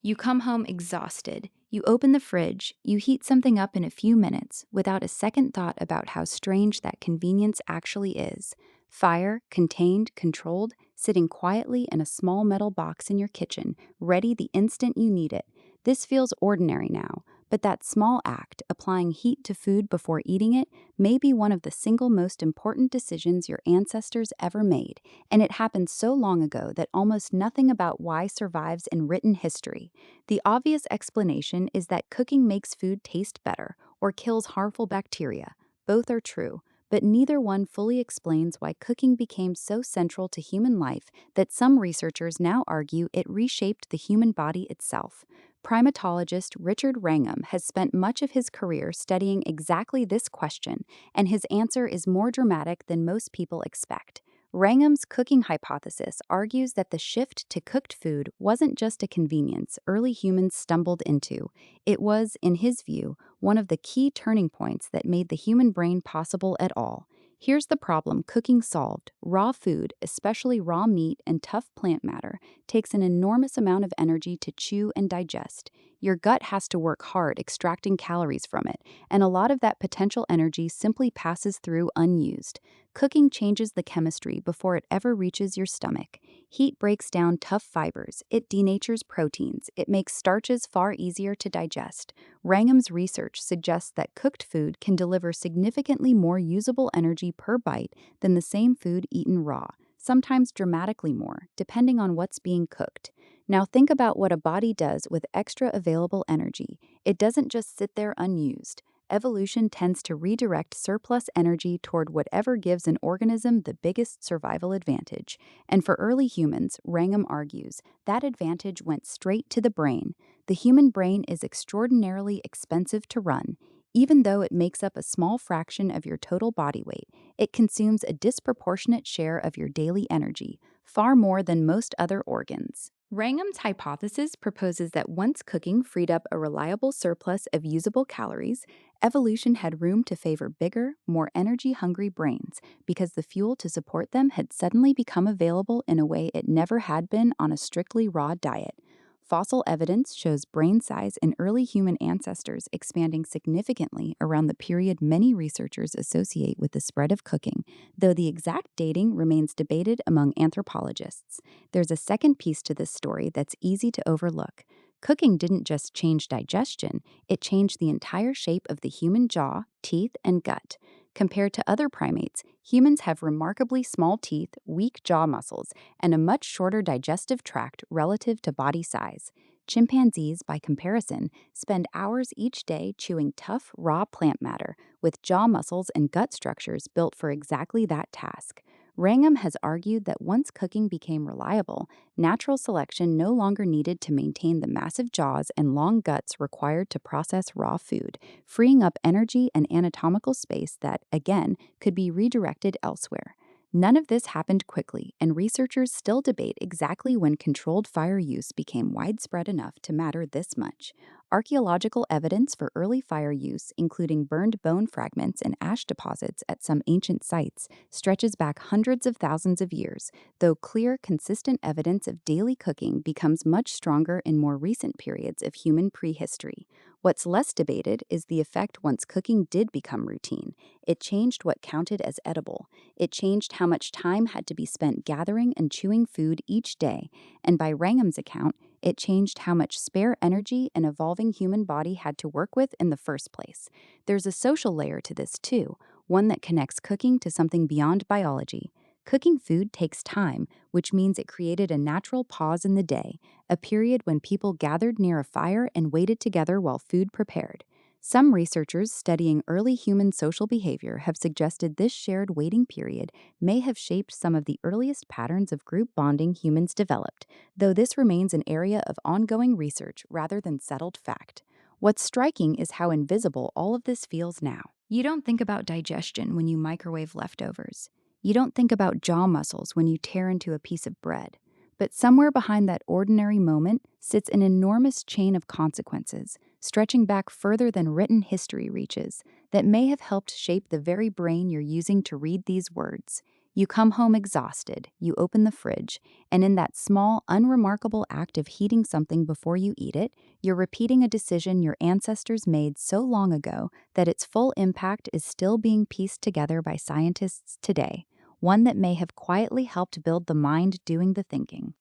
You come home exhausted. You open the fridge, you heat something up in a few minutes without a second thought about how strange that convenience actually is. Fire, contained, controlled, sitting quietly in a small metal box in your kitchen, ready the instant you need it. This feels ordinary now, but that small act, applying heat to food before eating it, may be one of the single most important decisions your ancestors ever made, and it happened so long ago that almost nothing about why survives in written history. The obvious explanation is that cooking makes food taste better or kills harmful bacteria. Both are true, but neither one fully explains why cooking became so central to human life that some researchers now argue it reshaped the human body itself. Primatologist Richard Wrangham has spent much of his career studying exactly this question, and his answer is more dramatic than most people expect. Wrangham's cooking hypothesis argues that the shift to cooked food wasn't just a convenience early humans stumbled into. It was, in his view, one of the key turning points that made the human brain possible at all. Here's the problem cooking solved. Raw food, especially raw meat and tough plant matter, takes an enormous amount of energy to chew and digest. Your gut has to work hard extracting calories from it, and a lot of that potential energy simply passes through unused. Cooking changes the chemistry before it ever reaches your stomach. Heat breaks down tough fibers, it denatures proteins, it makes starches far easier to digest. Wrangham's research suggests that cooked food can deliver significantly more usable energy per bite than the same food eaten raw, sometimes dramatically more, depending on what's being cooked. Now think about what a body does with extra available energy. It doesn't just sit there unused. Evolution tends to redirect surplus energy toward whatever gives an organism the biggest survival advantage. And for early humans, Wrangham argues, that advantage went straight to the brain. The human brain is extraordinarily expensive to run. Even though it makes up a small fraction of your total body weight, it consumes a disproportionate share of your daily energy, far more than most other organs. Wrangham's hypothesis proposes that once cooking freed up a reliable surplus of usable calories, evolution had room to favor bigger, more energy hungry brains because the fuel to support them had suddenly become available in a way it never had been on a strictly raw diet. Fossil evidence shows brain size in early human ancestors expanding significantly around the period many researchers associate with the spread of cooking, though the exact dating remains debated among anthropologists. There's a second piece to this story that's easy to overlook. Cooking didn't just change digestion, it changed the entire shape of the human jaw, teeth, and gut. Compared to other primates, humans have remarkably small teeth, weak jaw muscles, and a much shorter digestive tract relative to body size. Chimpanzees, by comparison, spend hours each day chewing tough, raw plant matter, with jaw muscles and gut structures built for exactly that task. Wrangham has argued that once cooking became reliable, natural selection no longer needed to maintain the massive jaws and long guts required to process raw food, freeing up energy and anatomical space that, again, could be redirected elsewhere. None of this happened quickly, and researchers still debate exactly when controlled fire use became widespread enough to matter this much. Archaeological evidence for early fire use, including burned bone fragments and ash deposits at some ancient sites, stretches back hundreds of thousands of years, though clear, consistent evidence of daily cooking becomes much stronger in more recent periods of human prehistory. What's less debated is the effect once cooking did become routine. It changed what counted as edible. It changed how much time had to be spent gathering and chewing food each day, and by Wrangham's account, it changed how much spare energy an evolving human body had to work with in the first place. There's a social layer to this, too, one that connects cooking to something beyond biology. Cooking food takes time, which means it created a natural pause in the day, a period when people gathered near a fire and waited together while food prepared. Some researchers studying early human social behavior have suggested this shared waiting period may have shaped some of the earliest patterns of group bonding humans developed, though this remains an area of ongoing research rather than settled fact. What's striking is how invisible all of this feels now. You don't think about digestion when you microwave leftovers. You don't think about jaw muscles when you tear into a piece of bread. But somewhere behind that ordinary moment sits an enormous chain of consequences, stretching back further than written history reaches, that may have helped shape the very brain you're using to read these words. You come home exhausted, you open the fridge, and in that small, unremarkable act of heating something before you eat it, you're repeating a decision your ancestors made so long ago that its full impact is still being pieced together by scientists today, one that may have quietly helped build the mind doing the thinking.